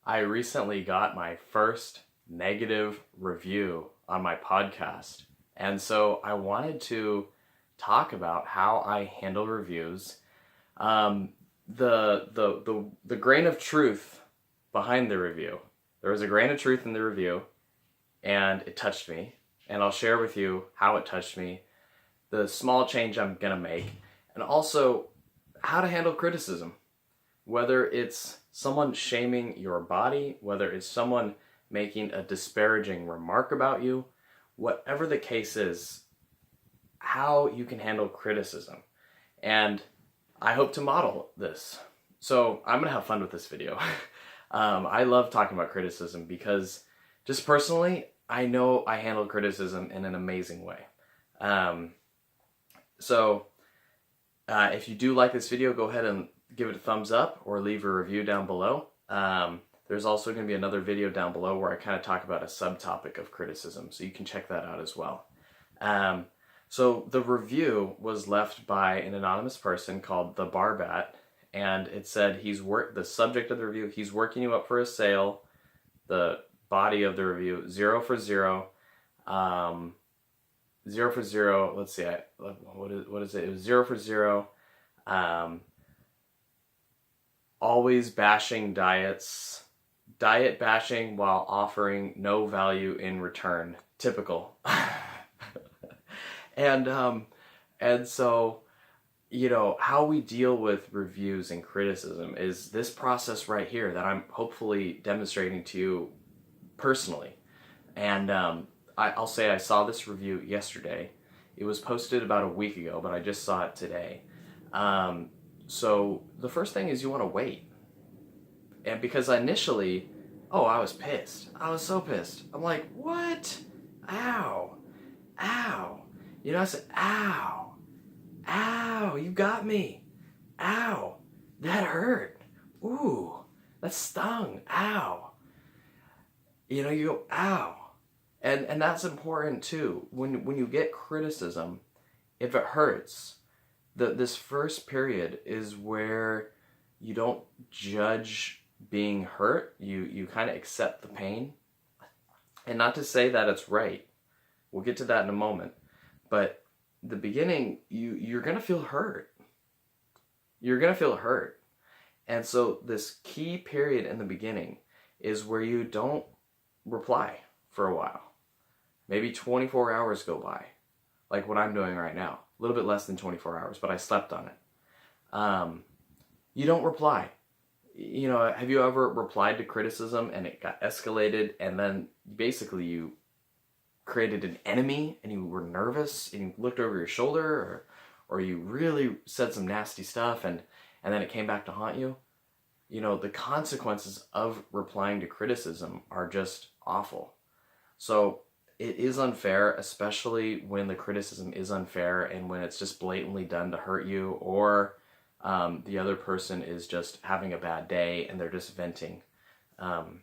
I recently got my first negative review on my podcast. And so I wanted to talk about how I handle reviews. Um, the grain of truth behind the review. There was a grain of truth in the review, and it touched me. And I'll share with you how it touched me, the small change I'm gonna make, and also how to handle criticism. Whether it's someone shaming your body, whether it's someone making a disparaging remark about you, whatever the case is, how you can handle criticism. And I hope to model this. So I'm gonna have fun with this video. I love talking about criticism because just personally, I know I handle criticism in an amazing way. If you do like this video, go ahead and give it a thumbs up or leave a review down below. There's also going to be another video down below where I kind of talk about a subtopic of criticism, so you can check that out as well. So the review was left by an anonymous person called the Barbat, and it said the subject of the review, he's working you up for a sale. The body of the review, 0 for 0. 0 for 0, let's see, what is it? It was 0 for 0. Always bashing diets, diet bashing while offering no value in return. Typical. And so, how we deal with reviews and criticism is this process right here that I'm hopefully demonstrating to you personally. And I'll say I saw this review yesterday. It was posted about a week ago, but I just saw it today. So the first thing is you want to wait. And because initially, I was pissed. I was so pissed. I'm like, what? Ow. Ow. I said, ow. Ow, you got me. Ow. That hurt. Ooh, that stung. Ow. You go, ow. And that's important too. When you get criticism, if it hurts, this first period is where you don't judge being hurt. You kind of accept the pain. And not to say that it's right. We'll get to that in a moment. But the beginning, you're going to feel hurt. You're going to feel hurt. And so this key period in the beginning is where you don't reply for a while. Maybe 24 hours go by, like what I'm doing right now. A little bit less than 24 hours, but I slept on it. You don't reply. Have you ever replied to criticism and it got escalated, and then basically you created an enemy and you were nervous and you looked over your shoulder, or you really said some nasty stuff and then it came back to haunt you? The consequences of replying to criticism are just awful. So it is unfair, especially when the criticism is unfair and when it's just blatantly done to hurt you, or the other person is just having a bad day and they're just venting. And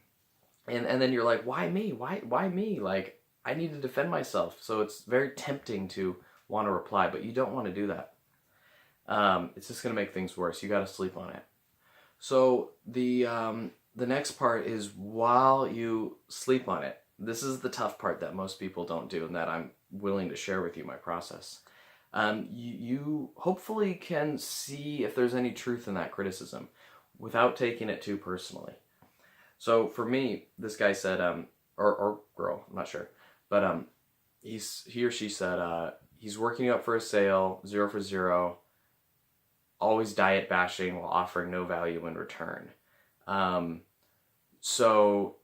then you're like, why me? Why me? Like, I need to defend myself. So it's very tempting to want to reply, but you don't want to do that. It's just going to make things worse. You got to sleep on it. So the next part is while you sleep on it. This is the tough part that most people don't do, and that I'm willing to share with you my process. You hopefully can see if there's any truth in that criticism without taking it too personally. So for me, this guy said, or girl, I'm not sure, but he or she said, he's working up for a sale, 0 for 0, always diet bashing while offering no value in return. So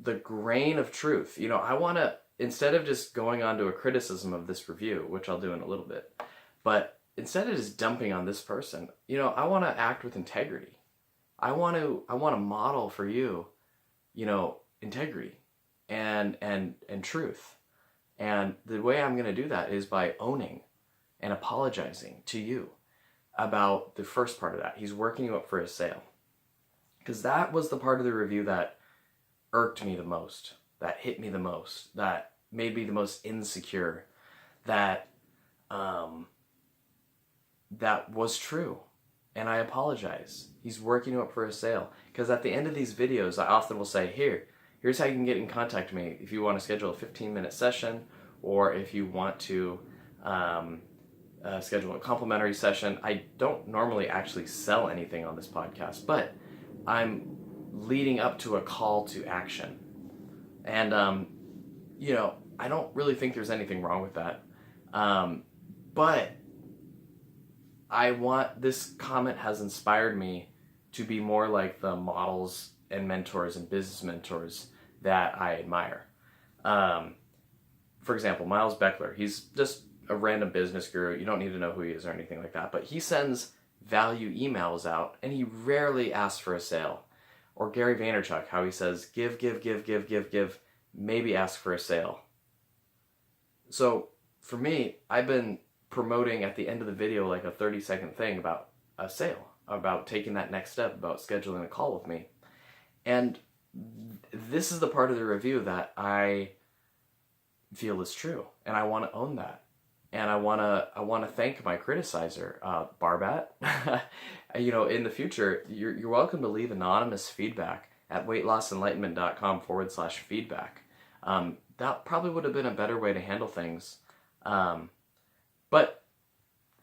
the grain of truth, I want to, instead of just going on to a criticism of this review, which I'll do in a little bit, but instead of just dumping on this person, I want to act with integrity. I want to model for you, integrity and truth. And the way I'm going to do that is by owning and apologizing to you about the first part of that. He's working you up for a sale. Because that was the part of the review that irked me the most, that hit me the most, that made me the most insecure, that was true. and I apologize. He's working you up for a sale. Because at the end of these videos, I often will say, here's how you can get in contact with me if you want to schedule a 15-minute session, or if you want to schedule a complimentary session. I don't normally actually sell anything on this podcast, but I'm leading up to a call to action. And, I don't really think there's anything wrong with that. But this comment has inspired me to be more like the models and mentors and business mentors that I admire. For example, Miles Beckler, he's just a random business guru. You don't need to know who he is or anything like that, but he sends value emails out and he rarely asks for a sale. Or Gary Vaynerchuk, how he says, give, maybe ask for a sale. So for me, I've been promoting at the end of the video like a 30-second thing about a sale, about taking that next step, about scheduling a call with me. And this is the part of the review that I feel is true, and I want to own that. And I want to thank my criticizer, Barbat. In the future, you're welcome to leave anonymous feedback at weightlossenlightenment.com/feedback. That probably would have been a better way to handle things. But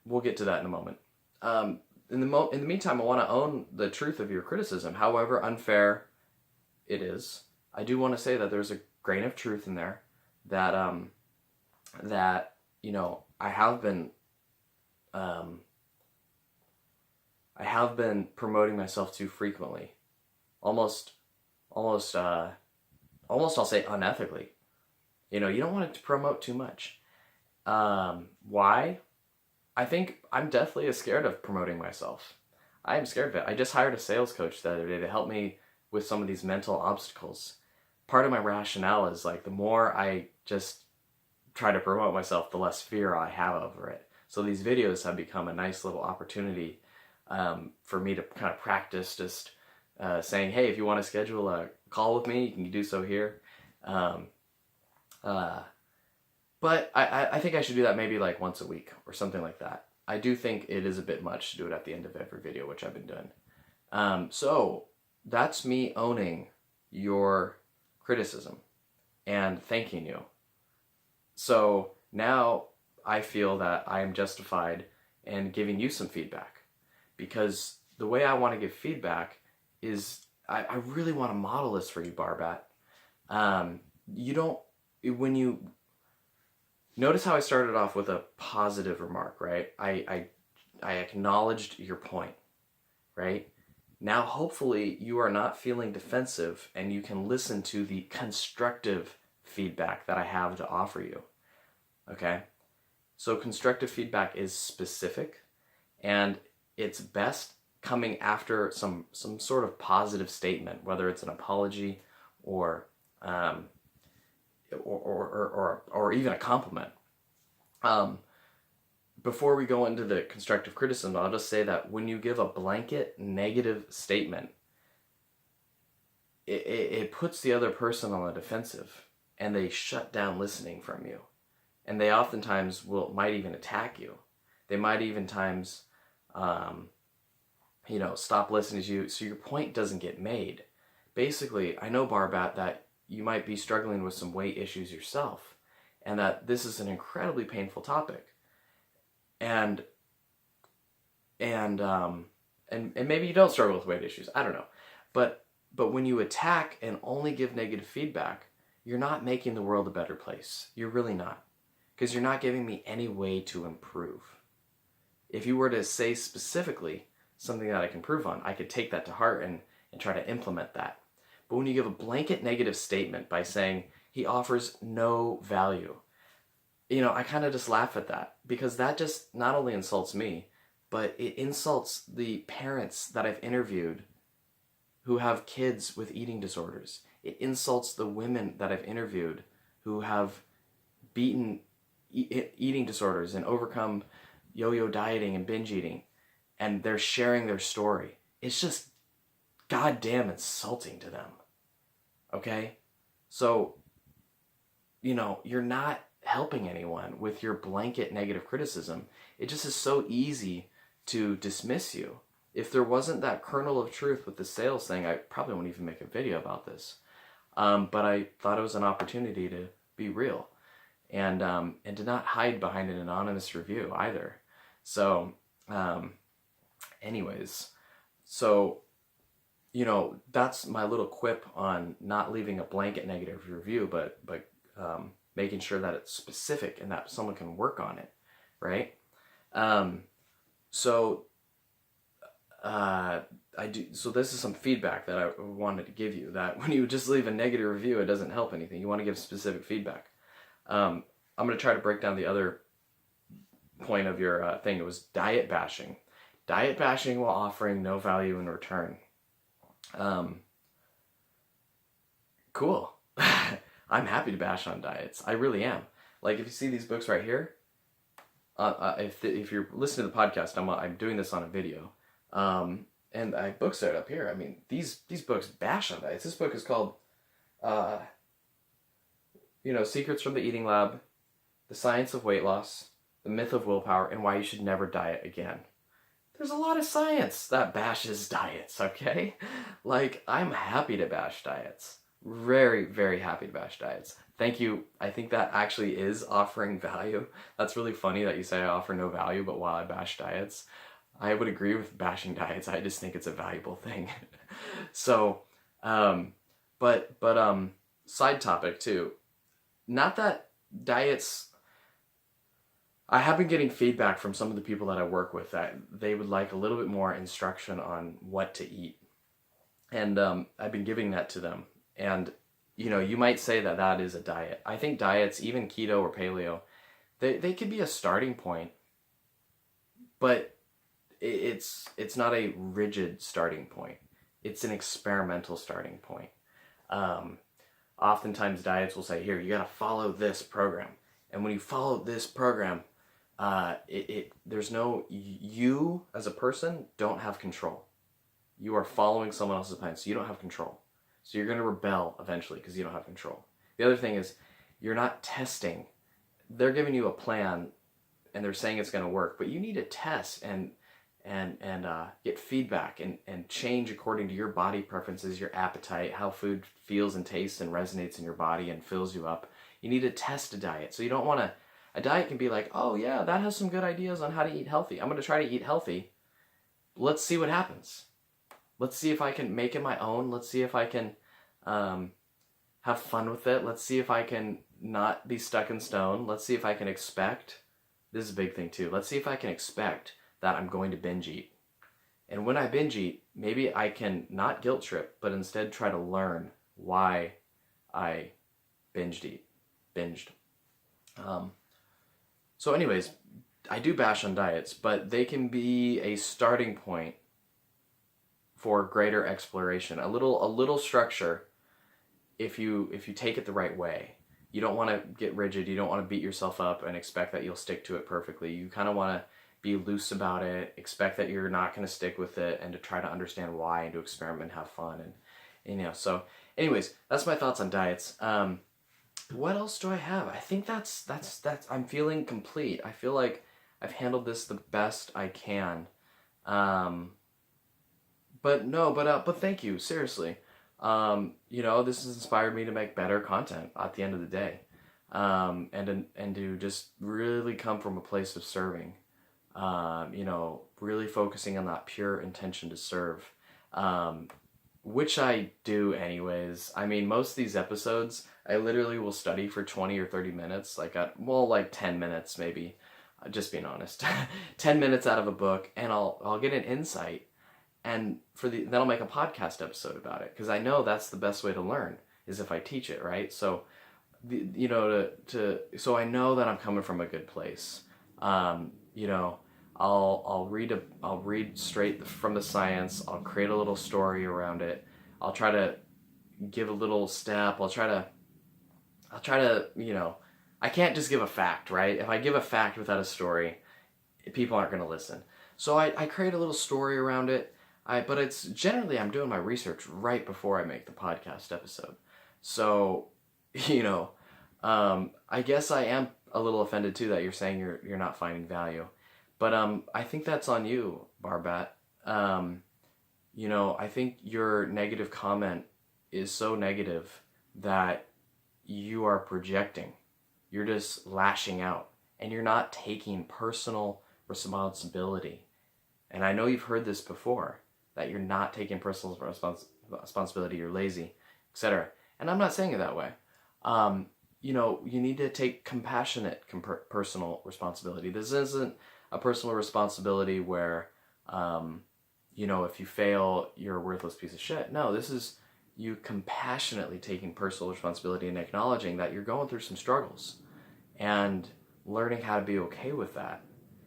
we'll get to that in a moment. In the meantime, I want to own the truth of your criticism, however unfair it is. I do want to say that there's a grain of truth in there that I have been promoting myself too frequently, almost I'll say unethically. You don't want to promote too much. Why? I think I'm deathly scared of promoting myself. I am scared of it. I just hired a sales coach the other day to help me with some of these mental obstacles. Part of my rationale is like the more I just try to promote myself, the less fear I have over it. So these videos have become a nice little opportunity for me to kind of practice just saying, hey, if you want to schedule a call with me, you can do so here. But I think I should do that maybe like once a week or something like that. I do think it is a bit much to do it at the end of every video, which I've been doing. So that's me owning your criticism and thanking you. So now I feel that I am justified in giving you some feedback, because the way I want to give feedback is I really want to model this for you, Barbat. When you notice how I started off with a positive remark, right? I acknowledged your point, right? Now, hopefully you are not feeling defensive and you can listen to the constructive feedback that I have to offer you, okay? So constructive feedback is specific, and it's best coming after some sort of positive statement, whether it's an apology or even a compliment. Before we go into the constructive criticism, I'll just say that when you give a blanket negative statement, it puts the other person on the defensive, and they shut down listening from you. And they oftentimes might even attack you. They might even times, stop listening to you, so your point doesn't get made. Basically, I know, Barbat, that you might be struggling with some weight issues yourself, and that this is an incredibly painful topic. And maybe you don't struggle with weight issues. I don't know. But when you attack and only give negative feedback, you're not making the world a better place. You're really not. Because you're not giving me any way to improve. If you were to say specifically something that I can improve on, I could take that to heart and try to implement that. But when you give a blanket negative statement by saying he offers no value, I kind of just laugh at that, because that just not only insults me, but it insults the parents that I've interviewed who have kids with eating disorders. It insults the women that I've interviewed who have beaten eating disorders and overcome yo-yo dieting and binge eating, and they're sharing their story. It's just goddamn insulting to them. Okay? So, you're not helping anyone with your blanket negative criticism. It just is so easy to dismiss you. if there wasn't that kernel of truth with the sales thing, I probably wouldn't even make a video about this. But I thought it was an opportunity to be real, and to not hide behind an anonymous review either. So, anyways, so, that's my little quip on not leaving a blanket negative review, but making sure that it's specific and that someone can work on it, right? So I do. So this is some feedback that I wanted to give you. That when you just leave a negative review, it doesn't help anything. You want to give specific feedback. I'm going to try to break down the other point of your thing. It was diet bashing. Diet bashing while offering no value in return. Cool. I'm happy to bash on diets. I really am. Like, if you see these books right here, if you're listening to the podcast, I'm doing this on a video. And I books it up here. I mean, these books bash on diets. This book is called, Secrets from the Eating Lab, The Science of Weight Loss, The Myth of Willpower, and Why You Should Never Diet Again. There's a lot of science that bashes diets, okay? Like, I'm happy to bash diets. Very, very happy to bash diets. Thank you. I think that actually is offering value. That's really funny that you say I offer no value, but while I bash diets, I would agree with bashing diets. I just think it's a valuable thing. So, but side topic too. Not that diets. I have been getting feedback from some of the people that I work with that they would like a little bit more instruction on what to eat, and I've been giving that to them. And you might say that is a diet. I think diets, even keto or paleo, they could be a starting point, but it's not a rigid starting point. It's an experimental starting point. Oftentimes diets will say, here, you got to follow this program. And when you follow this program, there's no, you as a person don't have control. You are following someone else's plan, so you don't have control. So you're going to rebel eventually because you don't have control. The other thing is, you're not testing. They're giving you a plan and they're saying it's going to work, but you need to test and get feedback and change according to your body preferences, your appetite, how food feels and tastes and resonates in your body and fills you up. You need to test a diet. So you don't want to, a diet can be like, oh yeah, that has some good ideas on how to eat healthy. I'm going to try to eat healthy. Let's see what happens. Let's see if I can make it my own. Let's see if I can have fun with it. Let's see if I can not be stuck in stone. Let's see if I can expect, this is a big thing too, let's see if I can expect that I'm going to binge eat. And when I binge eat, maybe I can not guilt trip, but instead try to learn why I binged. So anyways, I do bash on diets, but they can be a starting point for greater exploration. A little structure, if you take it the right way. You don't want to get rigid. You don't want to beat yourself up and expect that you'll stick to it perfectly. You kind of want to be loose about it, expect that you're not going to stick with it, and to try to understand why and to experiment and have fun. And so anyways, that's my thoughts on diets. What else do I have? I think that's I'm feeling complete. I feel like I've handled this the best I can. But thank you, seriously. This has inspired me to make better content at the end of the day. And to just really come from a place of serving. Really focusing on that pure intention to serve, which I do anyways. I mean, most of these episodes, I literally will study for 20 or 30 minutes, like 10 minutes maybe, just being honest, 10 minutes out of a book, and I'll get an insight, and then I'll make a podcast episode about it, because I know that's the best way to learn, is if I teach it, right? So, so I know that I'm coming from a good place. I'll read straight from the science. I'll create a little story around it. I'll try to give a little step. I'll try to, I can't just give a fact, right? If I give a fact without a story, people aren't going to listen. So I create a little story around it. But it's generally, I'm doing my research right before I make the podcast episode. So, I guess I am a little offended too that you're saying you're not finding value. But I think that's on you, Barbat. I think your negative comment is so negative that you are projecting. You're just lashing out and you're not taking personal responsibility. And I know you've heard this before, that you're not taking personal responsibility, you're lazy, etc. And I'm not saying it that way. You need to take compassionate personal responsibility. This isn't a personal responsibility where, if you fail, you're a worthless piece of shit. No, this is you compassionately taking personal responsibility and acknowledging that you're going through some struggles and learning how to be okay with that.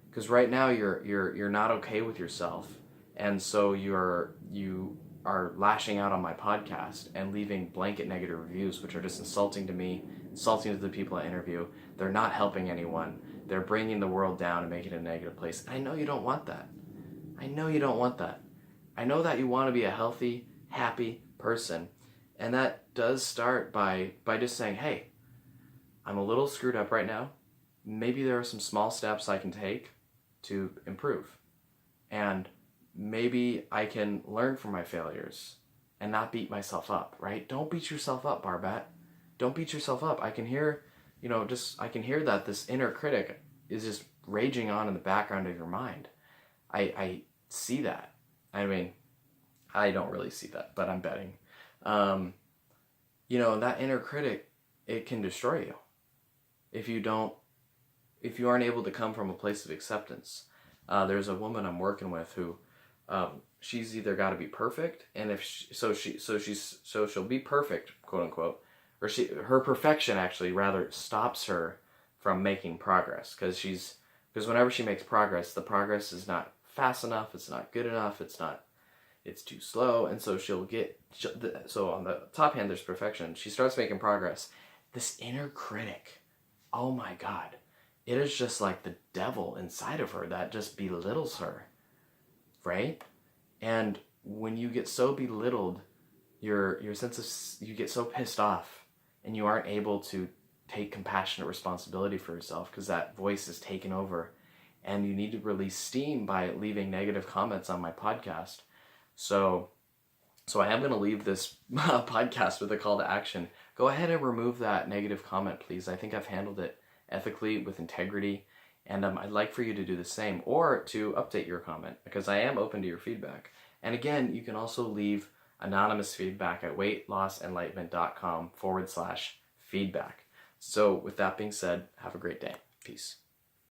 Because right now you're not okay with yourself, and so you are lashing out on my podcast and leaving blanket negative reviews, which are just insulting to me, insulting to the people I interview. They're not helping anyone. They're bringing the world down and making it a negative place. I know you don't want that. I know you don't want that. I know that you want to be a healthy, happy person, and that does start by just saying, hey, I'm a little screwed up right now. Maybe there are some small steps I can take to improve. And maybe I can learn from my failures and not beat myself up, right? Don't beat yourself up, Barbat. Don't beat yourself up. I can hear, I can hear that this inner critic is just raging on in the background of your mind. I see that. I mean, I don't really see that, but I'm betting. That inner critic, it can destroy you if you aren't able to come from a place of acceptance. There's a woman I'm working with who, she's either got to be perfect, and she'll be perfect, quote unquote, or her perfection actually rather stops her from making progress, because whenever she makes progress, the progress is not fast enough, it's not good enough, it's too slow, and so so on the top hand there's perfection. She starts making progress. This inner critic, oh my God, it is just like the devil inside of her that just belittles her, right? And when you get so belittled, you get so pissed off, and you aren't able to take compassionate responsibility for yourself because that voice is taken over, and you need to release steam by leaving negative comments on my podcast. So I am going to leave this podcast with a call to action. Go ahead and remove that negative comment, please. I think I've handled it ethically, with integrity, and I'd like for you to do the same, or to update your comment, because I am open to your feedback. And again, you can also leave anonymous feedback at weightlossenlightenment.com/feedback. So with that being said, have a great day. Peace.